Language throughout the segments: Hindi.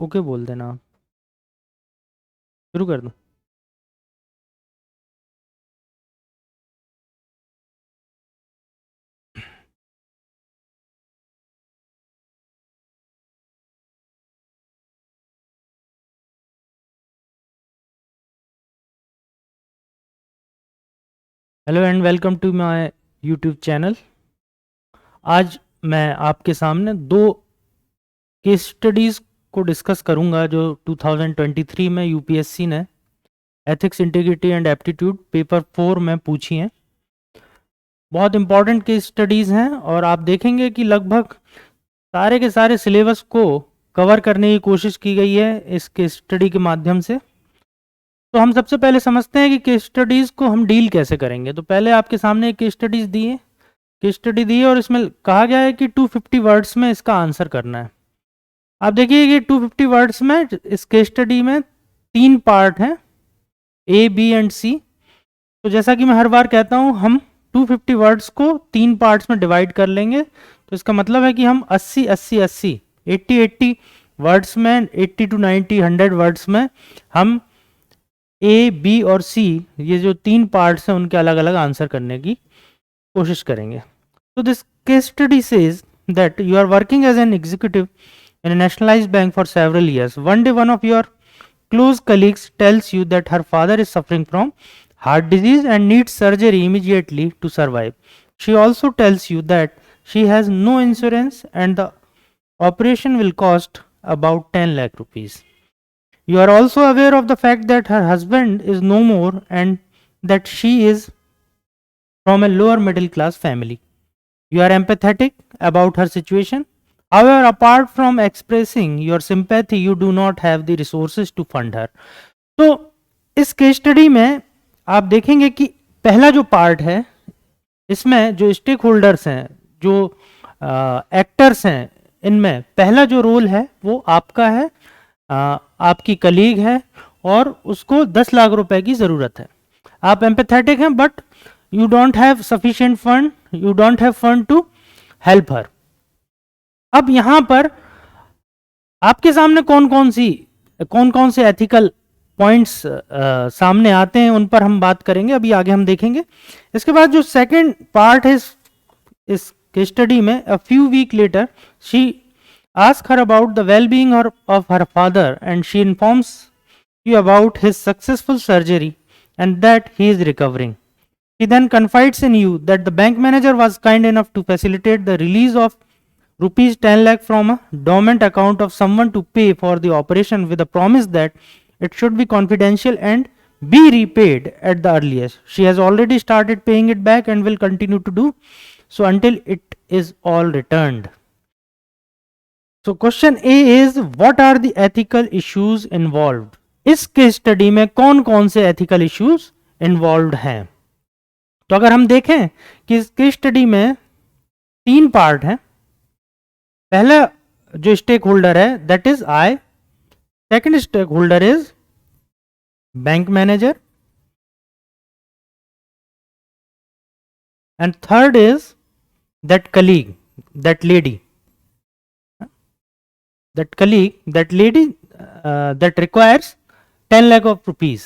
ओके बोल देना। शुरू कर दूं? Hello and welcome to my YouTube channel. आज मैं आपके सामने दो केस स्टडीज़ को डिस्कस करूंगा जो 2023 में यूपीएससी ने ethics, integrity and aptitude paper 4 में पूछी हैं। बहुत इंपॉर्टेंट केस स्टडीज़ हैं और आप देखेंगे कि लगभग सारे के सारे सिलेबस को कवर करने की कोशिश की गई है इस केस स्टडी के माध्यम से। तो हम सबसे पहले समझते हैं कि केस स्टडीज़ को हम डील कैसे करेंगे। तो पहले आपके सामने एक केस स्टडीज़ दी है, केस स्टडी दी है और इसमें कहा गया है कि 250 वर्ड्स में इसका आंसर करना है। आप देखिए कि 250 वर्ड्स में इस केस स्टडी में 3 पार्ट हैं, ए, बी एंड सी। तो जैसा कि मैं हर बार कहता हूं, हम 250 वर्ड्स को 3 पार्ट्स में डिवाइड कर लेंगे। तो इसका मतलब है कि हम 80 80 80 80 80 वर्ड्स में, 80 to 90 100 वर्ड्स में हम ए, बी और सी, ये जो 3 पार्ट्स हैं, उनके अलग अलग आंसर करने की कोशिश करेंगे। So this case study says that you are working as an executive in a nationalized bank for several years. One day one of your close colleagues tells you that her father is suffering from heart disease and needs surgery immediately to survive. She also tells you that she has no insurance and the operation will cost about 10 lakh rupees. You are also aware of the fact that her husband is no more and that she is from a lower middle class family. You are empathetic about her situation. However, apart from expressing your sympathy, you do not have the resources to fund her. तो इस केस स्टडी में आप देखेंगे कि पहला जो पार्ट है, इसमें जो स्टेक होल्डर्स हैं, जो एक्टर्स हैं, इनमें पहला जो रोल है वो आपका है, आपकी कलीग है और उसको 10 लाख रुपए की ज़रूरत है। आप एम्पैथेटिक हैं but you don't have sufficient fund, you don't have fund to help her. अब यहां पर आपके सामने कौन कौन से एथिकल पॉइंट्स सामने आते हैं, उन पर हम बात करेंगे, अभी आगे हम देखेंगे। इसके बाद जो सेकंड पार्ट है इस केस स्टडी में, a few week later she asks her about the well-being of her father and she informs you about his successful surgery and that he is recovering. He then confides in you that the bank manager was kind enough to facilitate the release of rupees 10 lakh from a dormant account of someone to pay for the operation with a promise that it should be confidential and be repaid at the earliest. She has already started paying it back and will continue to do so until it is all returned. So question A is, what are the ethical issues involved? इस केस स्टडी में कौन कौन से एथिकल इश्यूज इन्वॉल्व हैं? तो अगर हम देखें कि इस केस स्टडी में 3 पार्ट हैं। पहला जो स्टेक होल्डर है that is I, second stake holder is bank manager and third is that colleague, that lady, that requires 10 lakh of rupees.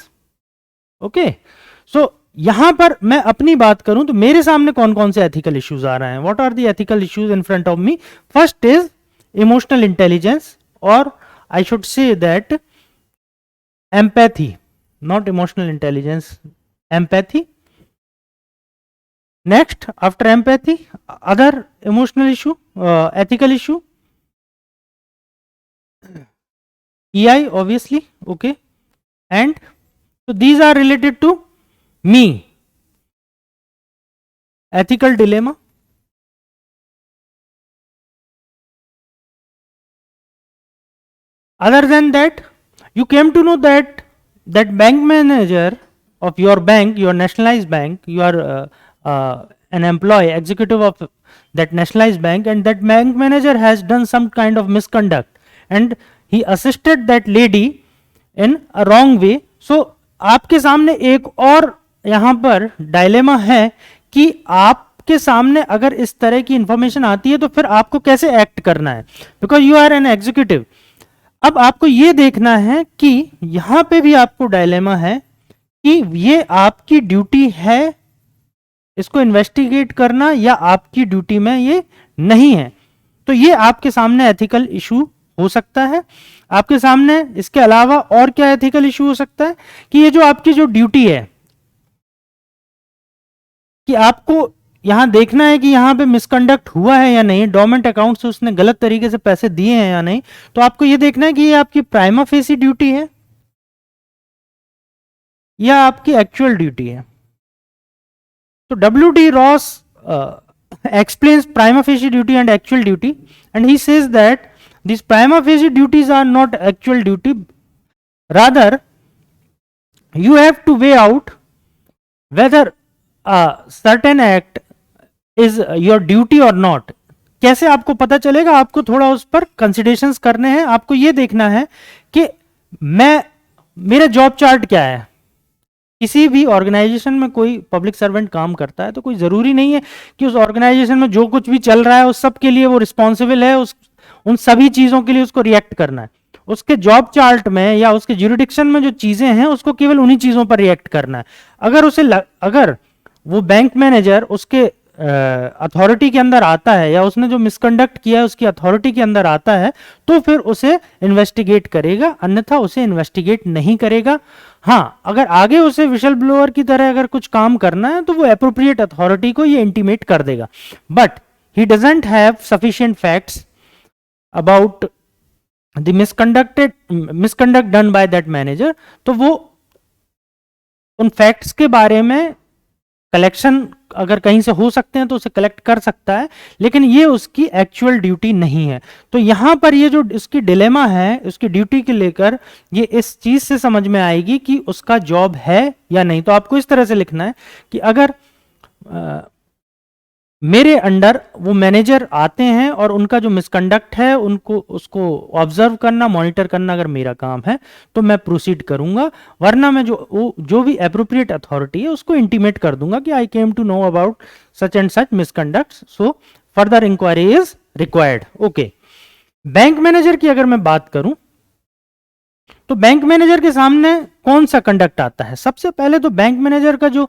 Okay, so यहां पर मैं अपनी बात करूं तो मेरे सामने कौन कौन से एथिकल इश्यूज आ रहे हैं। What are the ethical issues in front of me? First is emotional intelligence, और I should say that empathy, not emotional intelligence, empathy. Next after empathy, other emotional issue, ethical issue, EI obviously, okay, and so these are related to me, ethical dilemma. Other than that, you came to know that bank manager of your bank, your nationalized bank, you are an employee, executive of that nationalized bank, and that bank manager has done some kind of misconduct and he assisted that lady in a wrong way. So आपके सामने एक और यहां पर डायलेमा है कि आपके सामने अगर इस तरह की इंफॉर्मेशन आती है तो फिर आपको कैसे एक्ट करना है, because you are an executive. अब आपको ये देखना है कि यहां पे भी आपको डायलेमा है कि ये आपकी ड्यूटी है इसको इन्वेस्टिगेट करना या आपकी ड्यूटी में ये नहीं है। तो ये आपके सामने एथिकल इशू हो सकता है। आपके सामने इसके अलावा और क्या एथिकल इशू हो सकता है कि ये जो आपकी जो ड्यूटी है कि आपको यहां देखना है कि यहां पे मिसकंडक्ट हुआ है या नहीं, डोरमेंट अकाउंट से उसने गलत तरीके से पैसे दिए हैं या नहीं। तो आपको ये देखना है कि ये आपकी प्राइमा फेसी ड्यूटी है या आपकी एक्चुअल ड्यूटी है। तो W.D. Ross explains prima facie duty and actual duty, and he says that these prima facie duties are not actual duty, rather you have to weigh out whether a certain act is your duty or not. कैसे आपको पता चलेगा? आपको थोड़ा उस पर कंसिडरेशंस करने हैं। आपको यह देखना है कि मेरा जॉब चार्ट क्या है। किसी भी ऑर्गेनाइजेशन में कोई पब्लिक सर्वेंट काम करता है तो कोई जरूरी नहीं है कि उस ऑर्गेनाइजेशन में जो कुछ भी चल रहा है उस सब के लिए वो रिस्पॉन्सिबल है, उन सभी चीजों के लिए उसको रिएक्ट करना है। उसके जॉब चार्ट में या उसके ज्यूरिडिक्शन में जो चीजें हैं उसको केवल उन्हीं चीजों पर रिएक्ट करना है। अगर वो बैंक मैनेजर उसके अथॉरिटी के अंदर आता है या उसने जो मिसकंडक्ट किया है उसकी अथॉरिटी के अंदर आता है तो फिर उसे इन्वेस्टिगेट करेगा, अन्यथा उसे इन्वेस्टिगेट नहीं करेगा। हाँ, अगर आगे उसे विशल ब्लोअर की तरह अगर कुछ काम करना है तो वो एप्रोप्रिएट अथॉरिटी को ये इंटीमेट कर देगा। But he doesn't have sufficient facts about the misconduct done by that manager, तो वो उन फैक्ट्स के बारे में कलेक्शन अगर कहीं से हो सकते हैं तो उसे कलेक्ट कर सकता है, लेकिन ये उसकी एक्चुअल ड्यूटी नहीं है। तो यहां पर ये जो इसकी डिलेमा है उसकी ड्यूटी के लेकर, ये इस चीज से समझ में आएगी कि उसका जॉब है या नहीं। तो आपको इस तरह से लिखना है कि अगर मेरे अंडर वो मैनेजर आते हैं और उनका जो मिसकंडक्ट है उसको ऑब्जर्व करना, मॉनिटर करना अगर मेरा काम है तो मैं प्रोसीड करूंगा, वरना मैं जो भी एप्रोप्रिएट अथॉरिटी है उसको इंटीमेट कर दूंगा कि I came to know about such and such misconduct, so further inquiry is required. Okay, bank manager की अगर मैं बात करूं तो बैंक मैनेजर के सामने कौन सा कंडक्ट आता है? सबसे पहले तो बैंक मैनेजर का जो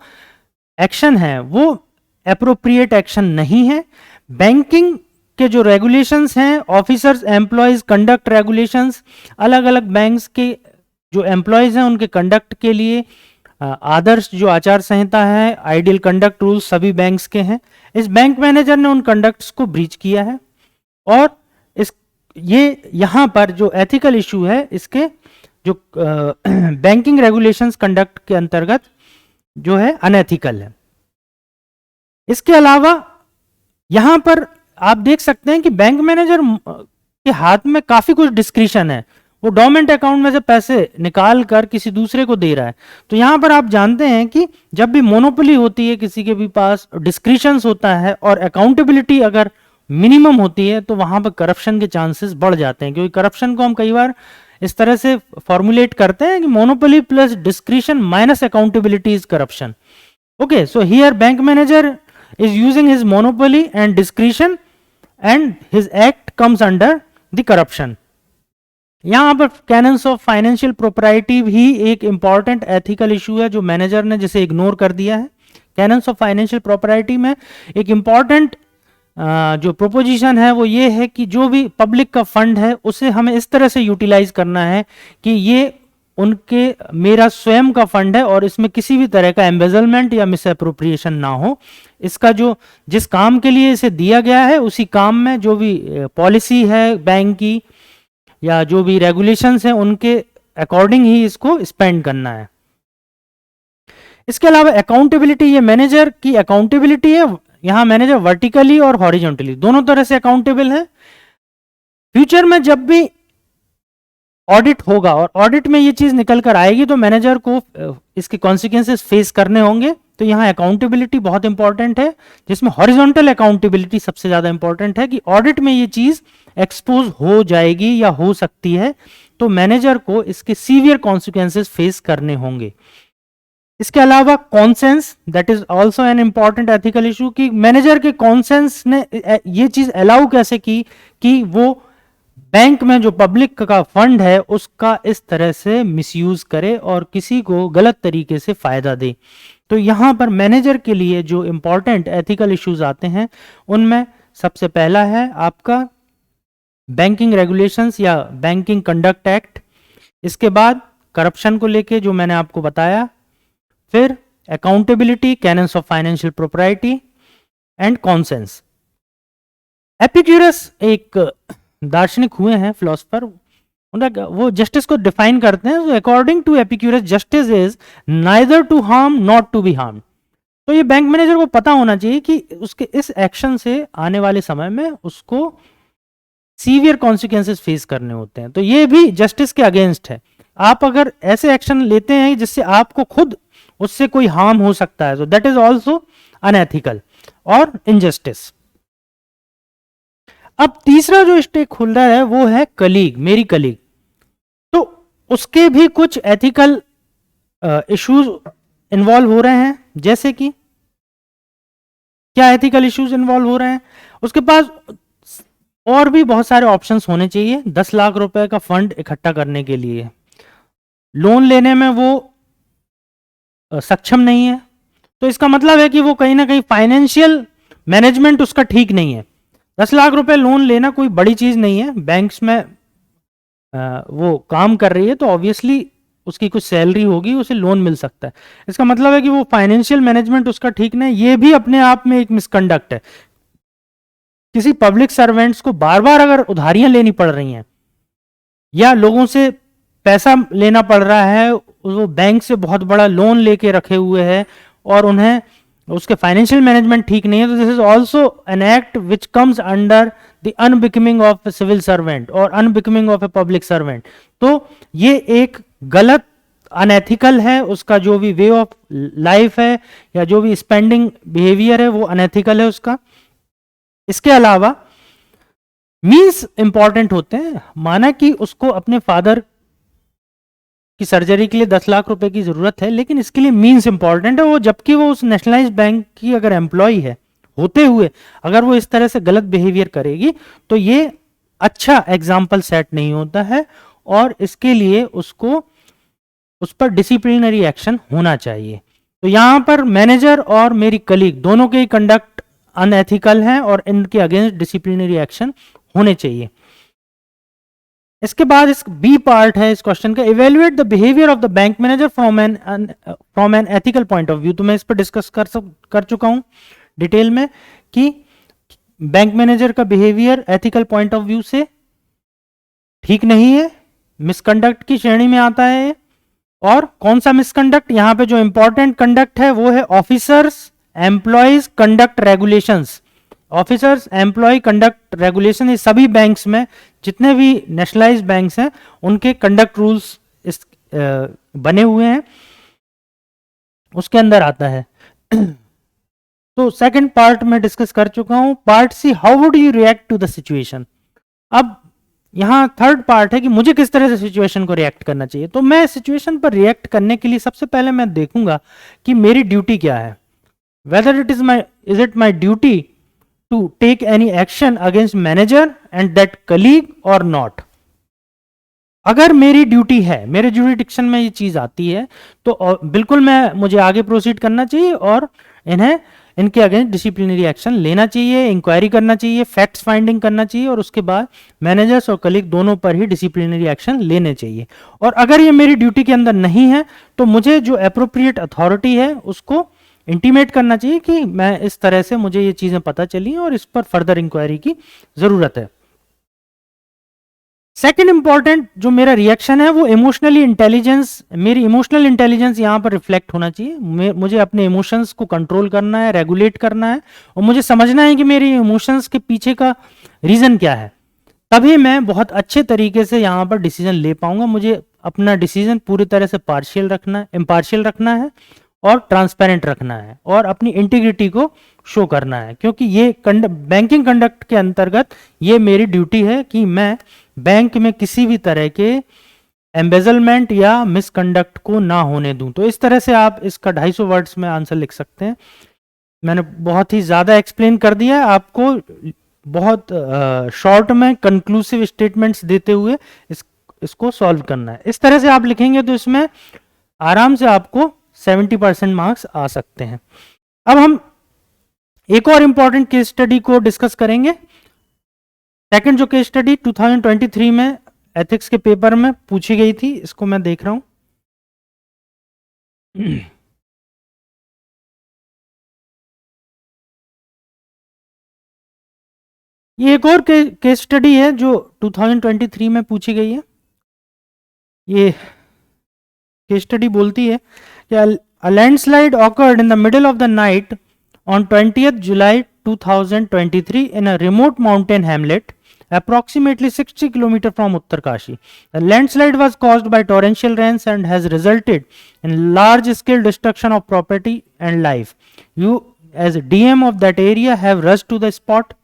एक्शन है वो एप्रोप्रिएट एक्शन नहीं है। बैंकिंग के जो रेगुलेशंस हैं, ऑफिसर्स एम्प्लॉयज कंडक्ट रेगुलेशंस, अलग अलग बैंक्स के जो एम्प्लॉयज हैं उनके कंडक्ट के लिए आदर्श जो आचार संहिता है, आइडियल कंडक्ट रूल्स सभी बैंक्स के हैं। इस बैंक मैनेजर ने उन कंडक्ट्स को ब्रीच किया है और ये यहां पर जो एथिकल इशू है इसके जो बैंकिंग रेगुलेशंस कंडक्ट के अंतर्गत जो है अनएथिकल है। इसके अलावा यहां पर आप देख सकते हैं कि बैंक मैनेजर के हाथ में काफी कुछ डिस्क्रिशन है, वो डोरमेंट अकाउंट में से पैसे निकाल कर किसी दूसरे को दे रहा है। तो यहां पर आप जानते हैं कि जब भी मोनोपोली होती है किसी के भी पास, डिस्क्रिशंस होता है और अकाउंटेबिलिटी अगर मिनिमम होती है तो वहां पर करप्शन के चांसेस बढ़ जाते हैं, क्योंकि करप्शन को हम कई बार इस तरह से फॉर्मुलेट करते हैं कि monopoly plus discretion minus accountability is corruption. Okay, so here bank manager is using his monopoly and discretion and his act comes under the corruption। यहां पर कैनन्स ऑफ फाइनेंशियल प्रोप्राइटी भी एक इंपॉर्टेंट एथिकल इशू है जो मैनेजर ने जिसे इग्नोर कर दिया है। कैनन्स ऑफ फाइनेंशियल प्रोप्राइटी में एक इंपॉर्टेंट जो प्रोपोजिशन है वो ये है कि जो भी पब्लिक का फंड है उसे हमें इस तरह से यूटिलाइज करना है कि ये मेरा स्वयं का फंड है और इसमें किसी भी तरह का एम्बेजलमेंट या मिस एप्रोप्रिएशन ना हो। इसका जिस काम के लिए इसे दिया गया है उसी काम में जो भी पॉलिसी है बैंक की या जो भी रेगुलेशंस हैं उनके अकॉर्डिंग ही इसको स्पेंड करना है। इसके अलावा अकाउंटेबिलिटी, ये मैनेजर की अकाउंटेबिलिटी है। यहां मैनेजर वर्टिकली और हॉरिजॉन्टली दोनों तरह से अकाउंटेबल है। फ्यूचर में जब भी ऑडिट होगा और ऑडिट में ये चीज निकल कर आएगी तो मैनेजर को इसके कॉन्सिक्वेंसेस फेस करने होंगे। तो यहाँ अकाउंटेबिलिटी बहुत इंपॉर्टेंट है, जिसमें हॉरिजॉन्टल अकाउंटेबिलिटी सबसे ज्यादा इंपॉर्टेंट है कि ऑडिट में ये चीज एक्सपोज हो जाएगी या हो सकती है तो मैनेजर को इसके सीवियर कॉन्सिक्वेंसेस फेस करने होंगे। इसके अलावा conscience, that is also an important ethical issue कि मैनेजर के कॉन्सेंस ने ये चीज अलाउ कैसे की कि वो बैंक में जो पब्लिक का फंड है उसका इस तरह से मिसयूज करे और किसी को गलत तरीके से फायदा दे। तो यहां पर मैनेजर के लिए जो इंपॉर्टेंट एथिकल इश्यूज आते हैं उनमें सबसे पहला है आपका बैंकिंग रेगुलेशंस या बैंकिंग कंडक्ट एक्ट, इसके बाद करप्शन को लेके जो मैंने आपको बताया, फिर accountability, cannons of financial propriety and conscience. Epicurus एक दार्शनिक हुए हैं, फिलोसफर, वो जस्टिस को डिफाइन करते हैं। According to Epicurus justice is neither to harm not to be harm. तो ये बैंक मैनेजर को पता होना चाहिए कि उसके इस एक्शन से आने वाले समय में उसको सीवियर कॉन्सिक्वेंसेस फेस करने होते हैं। तो ये भी जस्टिस के अगेंस्ट है। आप अगर ऐसे एक्शन लेते हैं जिससे आपको खुद उससे कोई हार्म हो सकता है, तो दैट इज ऑल्सो अनएथिकल और इनजस्टिस। अब तीसरा जो स्टेक होल्डर है वो है कलीग, मेरी कलीग। तो उसके भी कुछ एथिकल इश्यूज इन्वॉल्व हो रहे हैं। जैसे कि क्या एथिकल इश्यूज इन्वॉल्व हो रहे हैं, उसके पास और भी बहुत सारे ऑप्शंस होने चाहिए। 10 लाख रुपए का फंड इकट्ठा करने के लिए लोन लेने में वो सक्षम नहीं है, तो इसका मतलब है कि वो कहीं ना कहीं फाइनेंशियल मैनेजमेंट उसका ठीक नहीं है। 10 लाख रुपए लोन लेना कोई बड़ी चीज नहीं है। बैंक्स में वो काम कर रही है तो ऑब्वियसली उसकी कुछ सैलरी होगी, उसे लोन मिल सकता है। इसका मतलब है कि वो फाइनेंशियल मैनेजमेंट उसका ठीक नहीं। ये भी अपने आप में एक मिसकंडक्ट है। किसी पब्लिक सर्वेंट्स को बार बार अगर उधारियां लेनी पड़ रही हैं या लोगों से पैसा लेना पड़ रहा है, वो बैंक से बहुत बड़ा लोन लेके रखे हुए हैं और उन्हें उसके फाइनेंशियल मैनेजमेंट ठीक नहीं है, तो this is also an act which comes under the unbecoming of a civil servant और unbecoming of a public servant. तो ये एक गलत, अनएथिकल है। उसका जो भी वे ऑफ लाइफ है या जो भी स्पेंडिंग बिहेवियर है वो अनएथिकल है उसका। इसके अलावा मीन्स इंपॉर्टेंट होते हैं। माना कि उसको अपने फादर की सर्जरी के लिए 10 लाख रुपए की जरूरत है, लेकिन इसके लिए मीन्स इंपॉर्टेंट है। वो जबकि वो उस नेशनलाइज्ड बैंक की अगर एम्प्लॉय है होते हुए अगर वो इस तरह से गलत बिहेवियर करेगी तो ये अच्छा एग्जाम्पल सेट नहीं होता है और इसके लिए उसको उस पर डिसिप्लिनरी एक्शन होना चाहिए। तो यहां पर मैनेजर और मेरी कलीग दोनों के कंडक्ट अनएथिकल हैं और इनके अगेंस्ट डिसिप्लिनरी एक्शन होने चाहिए। इसके बाद इस बी पार्ट है इस क्वेश्चन का, evaluate the behaviour of the bank manager from an ethical point of view. तो मैं इस पर डिस्कस कर चुका हूं डिटेल में कि बैंक मैनेजर का behaviour ethical point of view से ठीक नहीं है, मिसकंडक्ट की श्रेणी में आता है। और कौन सा मिसकंडक्ट, यहां पे जो इंपॉर्टेंट कंडक्ट है वो है officers employees conduct regulations. Officers employee conduct regulation, ये सभी बैंक्स में जितने भी नेशनलाइज्ड बैंक्स हैं उनके कंडक्ट रूल्स बने हुए हैं, उसके अंदर आता है। तो सेकंड पार्ट में डिस्कस कर चुका हूं। Part C, how would you react to the situation. अब यहां थर्ड पार्ट है कि मुझे किस तरह से सिचुएशन को रिएक्ट करना चाहिए। तो मैं सिचुएशन पर रिएक्ट करने के लिए सबसे पहले मैं देखूंगा कि मेरी ड्यूटी क्या है। Whether is it my duty to take any action against manager and that colleague or not। अगर मेरी ड्यूटी है, मेरे जुरिडिक्शन में ये चीज आती है तो बिल्कुल मुझे आगे प्रोसीड करना चाहिए और इनके अगेंस्ट डिसिप्लिनरी एक्शन लेना चाहिए, इंक्वायरी करना चाहिए, फैक्ट्स फाइंडिंग करना चाहिए और उसके बाद मैनेजर्स और कलीग दोनों पर ही डिसिप्लिनरी एक्शन लेने चाहिए। और अगर ये मेरी ड्यूटी के अंदर नहीं है तो मुझे जो एप्रोप्रिएट अथॉरिटी है उसको इंटीमेट करना चाहिए कि मैं इस तरह से मुझे ये चीजें पता चली और इस पर फर्दर इंक्वायरी की जरूरत है। सेकंड इंपॉर्टेंट जो मेरा रिएक्शन है वो इमोशनली इंटेलिजेंस, मेरी इमोशनल इंटेलिजेंस यहां पर रिफ्लेक्ट होना चाहिए। मुझे अपने इमोशंस को कंट्रोल करना है, रेगुलेट करना है और मुझे समझना है कि मेरी इमोशंस के पीछे का रीजन क्या है। तभी मैं बहुत अच्छे तरीके से यहां पर डिसीजन ले पाऊंगा। मुझे अपना डिसीजन पूरी तरह से इम्पार्शियल रखना है और ट्रांसपेरेंट रखना है और अपनी इंटीग्रिटी को शो करना है, क्योंकि ये बैंकिंग कंडक्ट के अंतर्गत ये मेरी ड्यूटी है कि मैं बैंक में किसी भी तरह के एम्बेजलमेंट या मिसकंडक्ट को ना होने दूं। तो इस तरह से आप इसका 250 वर्ड्स में आंसर लिख सकते हैं। मैंने बहुत ही ज्यादा एक्सप्लेन कर दिया है, आपको बहुत शॉर्ट में कंक्लूसिव स्टेटमेंट्स देते हुए इसको सॉल्व करना है। इस तरह से आप लिखेंगे तो इसमें आराम से आपको 70% मार्क्स आ सकते हैं। अब हम एक और इंपॉर्टेंट केस स्टडी को डिस्कस करेंगे। सेकंड जो केस स्टडी 2023 में एथिक्स के पेपर में पूछी गई थी, इसको मैं देख रहा हूं। ये एक और केस स्टडी है जो 2023 में पूछी गई है। ये केस स्टडी बोलती है कि a landslide occurred in the middle of the night on 20th July 2023 in a remote mountain hamlet approximately 60 km from Uttarkashi. The landslide was caused by torrential rains and has resulted in large-scale destruction of property and life. You, as DM of that area, have rushed to the spot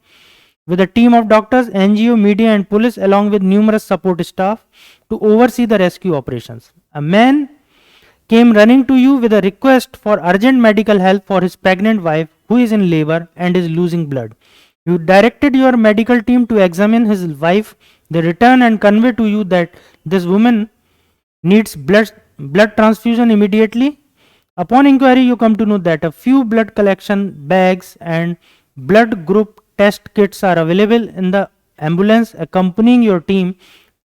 with a team of doctors, NGO, media and police along with numerous support staff to oversee the rescue operations. A man came running to you with a request for urgent medical help for his pregnant wife who is in labor and is losing blood. You directed your medical team to examine his wife. They return and convey to you that this woman needs blood transfusion immediately. Upon inquiry, you come to know that a few blood collection bags and blood group test kits are available in the ambulance accompanying your team.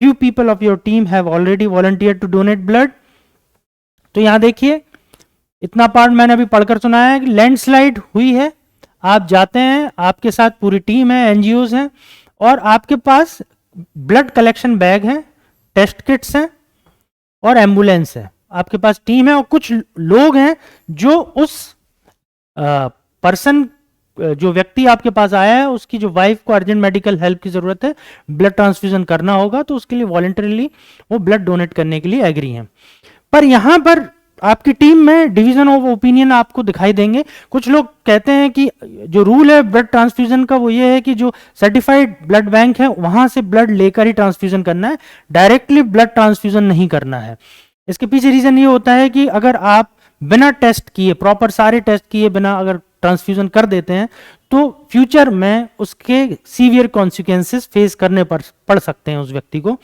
Few people of your team have already volunteered to donate blood. तो यहां देखिए, इतना पार्ट मैंने अभी पढ़कर सुनाया है कि लैंडस्लाइड हुई है, आप जाते हैं, आपके साथ पूरी टीम है, एनजीओज हैं और आपके पास ब्लड कलेक्शन बैग है, टेस्ट किट्स हैं और एम्बुलेंस है, आपके पास टीम है और कुछ लोग हैं जो उस पर्सन जो व्यक्ति आपके पास आया है उसकी जो वाइफ को अर्जेंट मेडिकल हेल्प की जरूरत है, ब्लड ट्रांसफ्यूजन करना होगा, तो उसके लिए वॉलंटरीली वो ब्लड डोनेट करने के लिए एग्री हैं। पर यहां पर आपकी टीम में डिवीजन ऑफ ओपिनियन आपको दिखाई देंगे। कुछ लोग कहते हैं कि जो रूल है ब्लड ट्रांसफ्यूजन का वो ये है कि जो सर्टिफाइड ब्लड बैंक है वहां से ब्लड लेकर ही ट्रांसफ्यूजन करना है, डायरेक्टली ब्लड ट्रांसफ्यूजन नहीं करना है। इसके पीछे रीजन ये होता है कि अगर आप बिना टेस्ट किए, प्रॉपर सारे टेस्ट किए बिना अगर ट्रांसफ्यूजन कर देते हैं तो फ्यूचर में उसके सीवियर कॉन्सिक्वेंसेस फेस करने पड़ सकते हैं। उस व्यक्ति को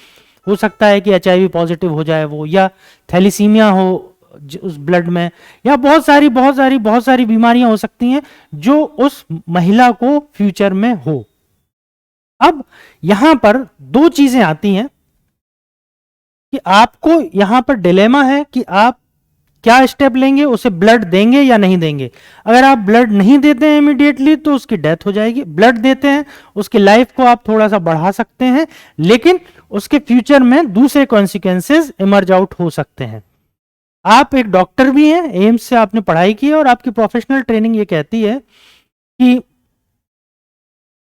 हो सकता है कि HIV पॉजिटिव हो जाए वो, या थैलीसीमिया हो उस ब्लड में, या बहुत सारी बीमारियां हो सकती हैं जो उस महिला को फ्यूचर में हो। अब यहां पर दो चीजें आती हैं कि आपको यहां पर डिलेमा है कि आप क्या स्टेप लेंगे, उसे ब्लड देंगे या नहीं देंगे। अगर आप ब्लड नहीं देते हैं इमीडिएटली तो उसकी डेथ हो जाएगी, ब्लड देते हैं उसकी लाइफ को आप थोड़ा सा बढ़ा सकते हैं, लेकिन उसके फ्यूचर में दूसरे कॉन्सिक्वेंसेस इमर्ज आउट हो सकते हैं। आप एक डॉक्टर भी हैं, एम्स से आपने पढ़ाई की है और आपकी प्रोफेशनल ट्रेनिंग ये कहती है कि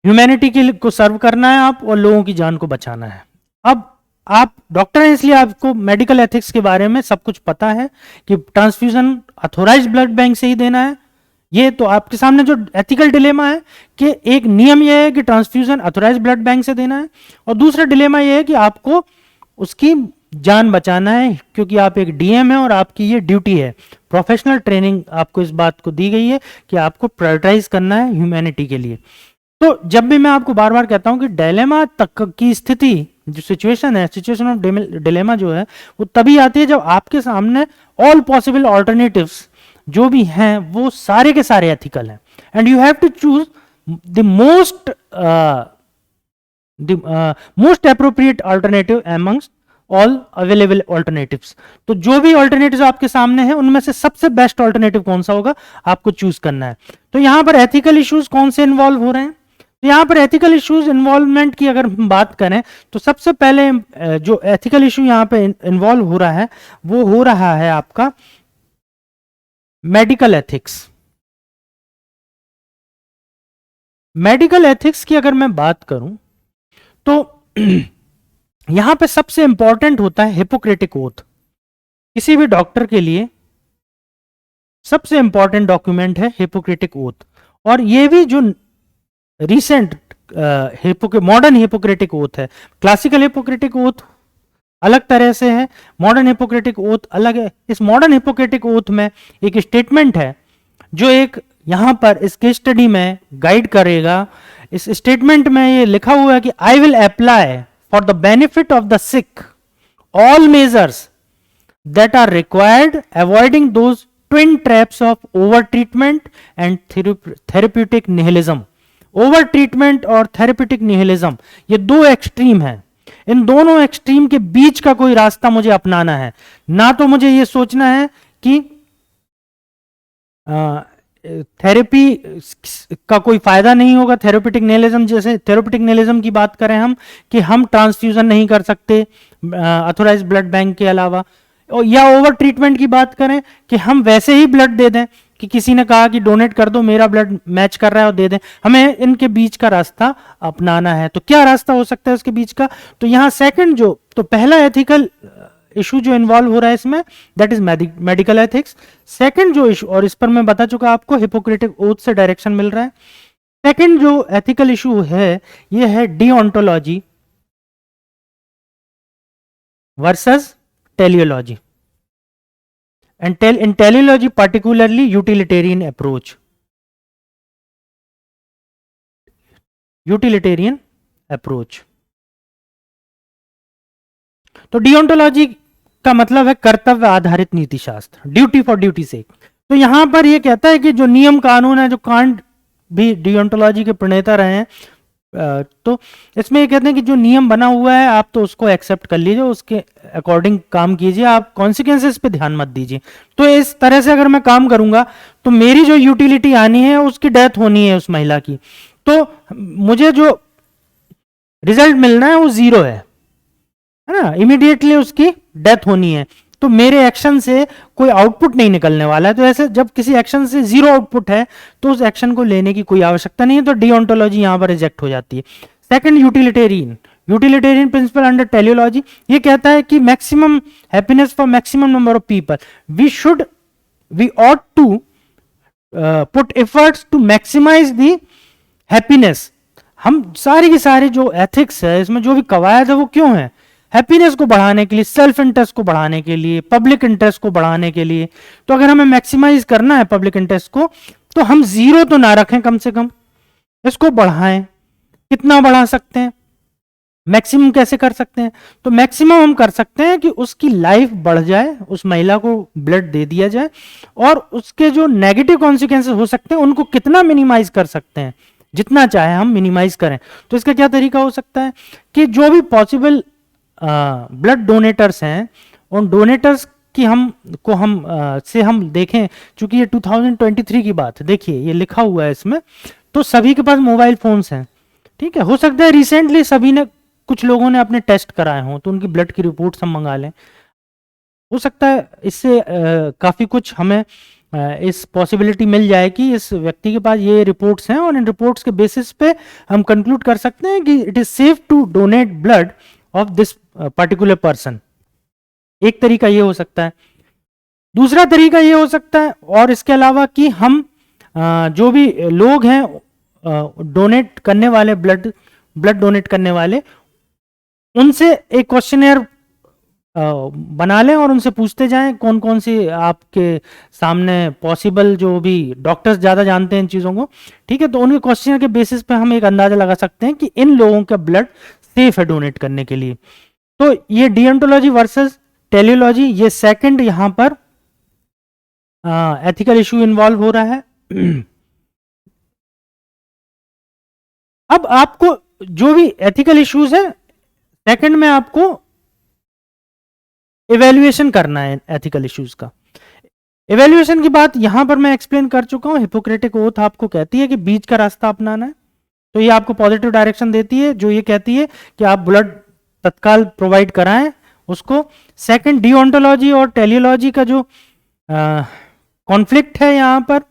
ह्यूमैनिटी को सर्व करना है आप और लोगों की जान को बचाना है। अब आप डॉक्टर हैं इसलिए आपको मेडिकल एथिक्स के बारे में सब कुछ पता है कि ट्रांसफ्यूजन अथॉराइज्ड ब्लड बैंक से ही देना है। ये तो आपके सामने जो एथिकल डिलेमा है कि एक नियम यह है कि ट्रांसफ्यूजन अथॉराइज्ड ब्लड बैंक से देना है और दूसरा डिलेमा यह है कि आपको उसकी जान बचाना है क्योंकि आप एक डीएम है और आपकी ये ड्यूटी है। प्रोफेशनल ट्रेनिंग आपको इस बात को दी गई है कि आपको प्रायोरिटाइज करना है ह्यूमैनिटी के लिए। तो जब भी मैं आपको बार बार कहता हूं कि डिलेमा तक की स्थिति जो सिचुएशन है, सिचुएशन ऑफ डिलेमा जो है वो तभी आती है जब आपके सामने ऑल पॉसिबल ऑल्टरनेटिव्स जो भी हैं वो सारे के सारे एथिकल हैं and you have to choose the most appropriate alternative amongst all available alternatives. तो जो भी ऑल्टरनेटिव्स आपके सामने हैं उनमें से सबसे बेस्ट ऑल्टरनेटिव कौन सा होगा आपको चूज करना है। तो यहां पर एथिकल इश्यूज कौन से इन्वॉल्व हो रहे हैं, तो यहां पर एथिकल इश्यूज इन्वॉल्वमेंट की अगर हम बात करें तो सबसे पहले जो एथिकल इश्यू यहां पे इन्वॉल्व हो रहा है वो हो रहा है आपका मेडिकल एथिक्स। मेडिकल एथिक्स की अगर मैं बात करूं तो यहां पे सबसे इंपॉर्टेंट होता है हिपोक्रेटिक ओथ। किसी भी डॉक्टर के लिए सबसे इंपॉर्टेंट डॉक्यूमेंट है हिपोक्रेटिक ओथ और ये भी जो रिसेंट मॉडर्न हिपोक्रेटिक ओथ है। क्लासिकल हिपोक्रेटिक ओथ अलग तरह से है, मॉडर्न हिपोक्रेटिक ओथ अलग है। इस मॉडर्न हिपोक्रेटिक ओथ में एक स्टेटमेंट है जो एक यहां पर इस केस स्टडी में गाइड करेगा इस स्टेटमेंट में ये लिखा हुआ है कि I will apply for the benefit of the sick all measures that are required, avoiding those twin traps of over treatment and therapeutic nihilism. Over treatment और थेरेप्यूटिक निहिलिज्म, ये दो एक्सट्रीम हैं। इन दोनों एक्सट्रीम के बीच का कोई रास्ता मुझे अपनाना है। ना तो मुझे ये सोचना है कि थेरेपी का कोई फायदा नहीं होगा, थेरेप्यूटिक निहिलिज्म, जैसे थेरेप्यूटिक निहिलिज्म की बात करें हम कि हम ट्रांसफ्यूजन नहीं कर सकते ऑथोराइज्ड ब्लड बैंक के अलावा, या ओवर ट्रीटमेंट की बात करें कि हम वैसे ही ब्लड दे दें कि किसी ने कहा कि डोनेट कर दो, मेरा ब्लड मैच कर रहा है और दे दें। हमें इनके बीच का रास्ता अपनाना है। तो क्या रास्ता हो सकता है उसके बीच का? तो यहां सेकंड जो, तो पहला एथिकल इशू जो इन्वॉल्व हो रहा है इसमें, that is medical ethics. Second जो इशू, और इस पर मैं बता चुका आपको, हिपोक्रेटिक ओथ से डायरेक्शन मिल रहा है। सेकंड जो एथिकल इशू है ये है डिओंटोलॉजी versus teleology, and in teleology particularly utilitarian approach, utilitarian approach। तो डिओंटोलॉजी का मतलब है कर्तव्य आधारित नीति शास्त्र, ड्यूटी फॉर ड्यूटी से। तो यहां पर यह कहता है कि जो नियम कानून है, जो कांट भी डिओंटोलॉजी के प्रणेता रहे हैं, तो इसमें ये कहते हैं कि जो नियम बना हुआ है आप तो उसको एक्सेप्ट कर लीजिए, उसके अकॉर्डिंग काम कीजिए, आप कॉन्सिक्वेंसेस पे ध्यान मत दीजिए। तो इस तरह से अगर मैं काम करूंगा तो मेरी जो यूटिलिटी आनी है उसकी डेथ होनी है उस महिला की, तो मुझे जो रिजल्ट मिलना है वो जीरो है ना, इमीडिएटली उसकी डेथ होनी है। तो मेरे एक्शन से कोई आउटपुट नहीं निकलने वाला है। तो ऐसे जब किसी एक्शन से जीरो आउटपुट है तो उस एक्शन को लेने की कोई आवश्यकता नहीं है, तो डिओंटोलॉजी यहां पर रिजेक्ट हो जाती है। Second, utilitarian principle under teleology, ये कहता है कि maximum happiness for maximum number of people, we ought to put efforts to maximise the happiness. हम सारी की सारी जो एथिक्स है इसमें जो भी कवायद है वो क्यों है? हैप्पीनेस को बढ़ाने के लिए, सेल्फ इंटरेस्ट को बढ़ाने के लिए, पब्लिक इंटरेस्ट को बढ़ाने के लिए। तो अगर हमें मैक्सिमाइज करना है पब्लिक इंटरेस्ट को, तो हम जीरो तो ना रखें, कम से कम इसको बढ़ाएं। कितना बढ़ा सकते हैं? मैक्सिमम कैसे कर सकते हैं? तो मैक्सिमम हम कर सकते हैं कि उसकी लाइफ बढ़ जाए, उस महिला को ब्लड दे दिया जाए, और उसके जो नेगेटिव कॉन्सिक्वेंसेस हो सकते हैं उनको कितना मिनिमाइज कर सकते हैं, जितना चाहे हम मिनिमाइज करें। तो इसका क्या तरीका हो सकता है कि जो भी पॉसिबल ब्लड डोनेटर्स हैं, उन डोनेटर्स की हम देखें, चूंकि ये 2023 की बात है, देखिए ये लिखा हुआ है इसमें, तो सभी के पास मोबाइल फोन्स हैं, ठीक है। हो सकता है रिसेंटली सभी ने, कुछ लोगों ने अपने टेस्ट कराए हों, तो उनकी ब्लड की रिपोर्ट्स हम मंगा लें। हो सकता है इससे काफी कुछ हमें इस पॉसिबिलिटी मिल जाए कि इस व्यक्ति के पास ये रिपोर्ट्स हैं, और इन रिपोर्ट्स के बेसिस पे हम कंक्लूड कर सकते हैं कि it is safe to donate blood of this particular person. एक तरीका ये हो सकता है। दूसरा तरीका ये हो सकता है, और इसके अलावा, कि हम जो भी लोग हैं डोनेट करने वाले, ब्लड डोनेट करने वाले, उनसे एक क्वेश्चनेयर बना लें और उनसे पूछते जाएं कौन कौन सी आपके सामने पॉसिबल, जो भी डॉक्टर्स ज़्यादा जानते हैं इन चीज़ों को, ठीक है। तो उनके क्वेश्चन के बेसिस पे हम एक अंदाजा लगा सकते हैं कि इन लोगों का ब्लड सेफ है डोनेट करने के लिए। तो ये डिओंटोलॉजी वर्सेस टेलियोलॉजी, ये सेकंड यहां पर एथिकल इशू इन्वॉल्व हो रहा है। अब आपको जो भी एथिकल इश्यूज है, सेकंड में आपको इवैल्यूएशन करना है एथिकल इश्यूज का। इवैल्यूएशन की बात यहां पर मैं एक्सप्लेन कर चुका हूं। हिपोक्रेटिक ओथ आपको कहती है कि बीच का रास्ता अपनाना है, तो ये आपको पॉजिटिव डायरेक्शन देती है, जो ये कहती है कि आप ब्लड तत्काल प्रोवाइड कराएं उसको। सेकंड, डिओंटोलॉजी और टेलियोलॉजी का जो कॉन्फ्लिक्ट है यहां पर,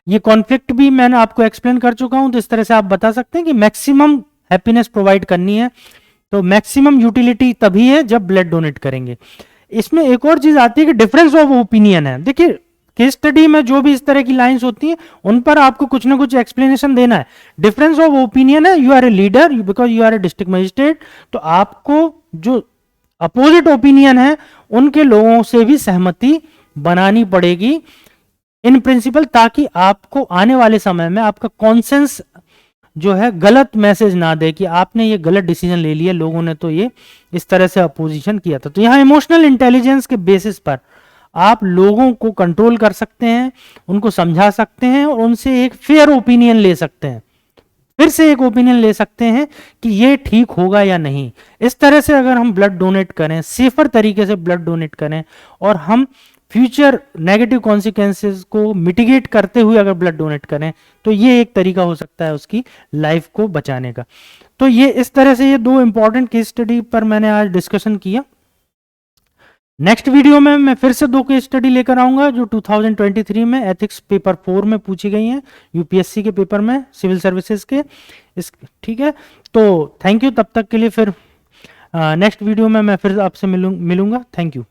ये कॉन्फ्लिक्ट भी मैंने आपको एक्सप्लेन कर चुका हूं। तो इस तरह से आप बता सकते हैं कि मैक्सिमम हैप्पीनेस प्रोवाइड करनी है, तो मैक्सिमम यूटिलिटी तभी है जब ब्लड डोनेट करेंगे। इसमें एक और चीज आती है कि डिफरेंस ऑफ ओपिनियन है। देखिए केस स्टडी में जो भी इस तरह की लाइंस होती हैं उन पर आपको कुछ ना कुछ एक्सप्लेनेशन देना है। डिफरेंस ऑफ ओपिनियन है, you are a leader, because you are a district magistrate, तो आपको जो अपोजिट ओपिनियन है उनके लोगों से भी सहमति बनानी पड़ेगी इन प्रिंसिपल, ताकि आपको आने वाले समय में आपका कॉन्सेंस जो है गलत मैसेज ना दे कि आपने ये गलत डिसीजन ले लिया, लोगों ने तो ये इस तरह से अपोजिशन किया था। तो यहाँ इमोशनल इंटेलिजेंस के बेसिस पर आप लोगों को कंट्रोल कर सकते हैं, उनको समझा सकते हैं और उनसे एक फेयर ओपिनियन ले सकते हैं, फिर से एक ओपिनियन ले सकते हैं कि ये ठीक होगा या नहीं। इस तरह से अगर हम ब्लड डोनेट करें, सेफर तरीके से ब्लड डोनेट करें और हम फ्यूचर नेगेटिव कॉन्सिक्वेंसेस को मिटिगेट करते हुए अगर ब्लड डोनेट करें, तो ये एक तरीका हो सकता है उसकी लाइफ को बचाने का। तो ये इस तरह से ये दो इंपॉर्टेंट केस स्टडी पर मैंने आज डिस्कशन किया। नेक्स्ट वीडियो में मैं फिर से दो केस स्टडी लेकर आऊंगा जो 2023 में एथिक्स पेपर 4 में पूछी गई हैं, यूपीएससी के पेपर में, सिविल सर्विसेज के। इस ठीक है, तो थैंक यू। तब तक के लिए फिर नेक्स्ट वीडियो में मैं फिर आपसे मिलूंगा। Thank you.